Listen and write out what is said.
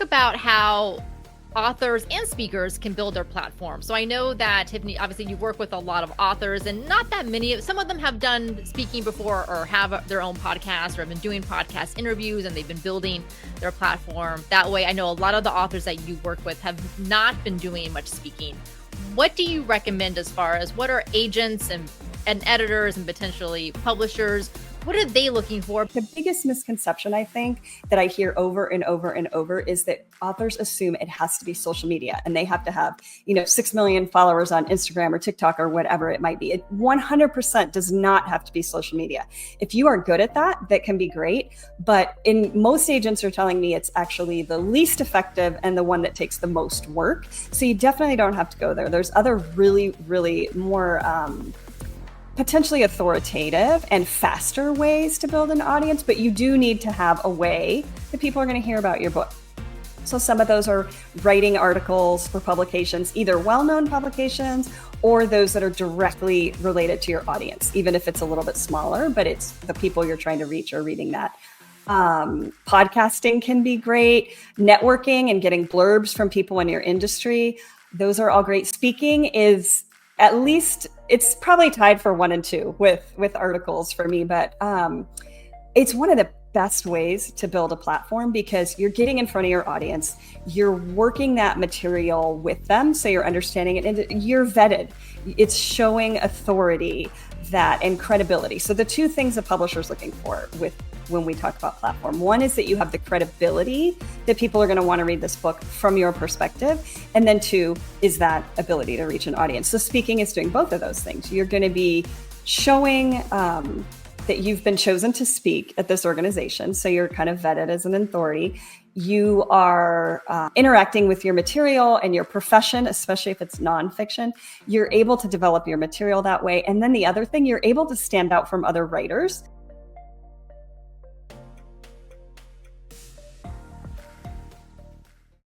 about how authors and speakers can build their platform. So I know that, Tiffany, obviously you work with a lot of authors, and not that many, some of them have done speaking before or have their own podcast or have been doing podcast interviews, and they've been building their platform that way. I know a lot of the authors that you work with have not been doing much speaking. What do you recommend as far as what are agents and editors and potentially publishers, what are they looking for? The biggest misconception, I think, that I hear over and over and over is that authors assume it has to be social media and they have to have, 6 million followers on Instagram or TikTok or whatever it might be. It 100% does not have to be social media. If you are good at that, that can be great. But most agents are telling me it's actually the least effective and the one that takes the most work. So you definitely don't have to go there. There's other really, really more potentially authoritative and faster ways to build an audience, but you do need to have a way that people are going to hear about your book. So some of those are writing articles for publications, either well-known publications or those that are directly related to your audience, even if it's a little bit smaller, but it's the people you're trying to reach are reading that. Podcasting can be great. Networking and getting blurbs from people in your industry, those are all great. Speaking is at least, it's probably tied for 1 and 2 with articles for me, but it's one of the best ways to build a platform because you're getting in front of your audience, you're working that material with them, so you're understanding it, and you're vetted. It's showing authority and credibility. So the two things a publisher's looking for when we talk about platform, one is that you have the credibility that people are going to want to read this book from your perspective. And then 2 is that ability to reach an audience. So speaking is doing both of those things. You're going to be showing that you've been chosen to speak at this organization. So you're kind of vetted as an authority. You are interacting with your material and your profession, especially if it's nonfiction. You're able to develop your material that way. And then the other thing, you're able to stand out from other writers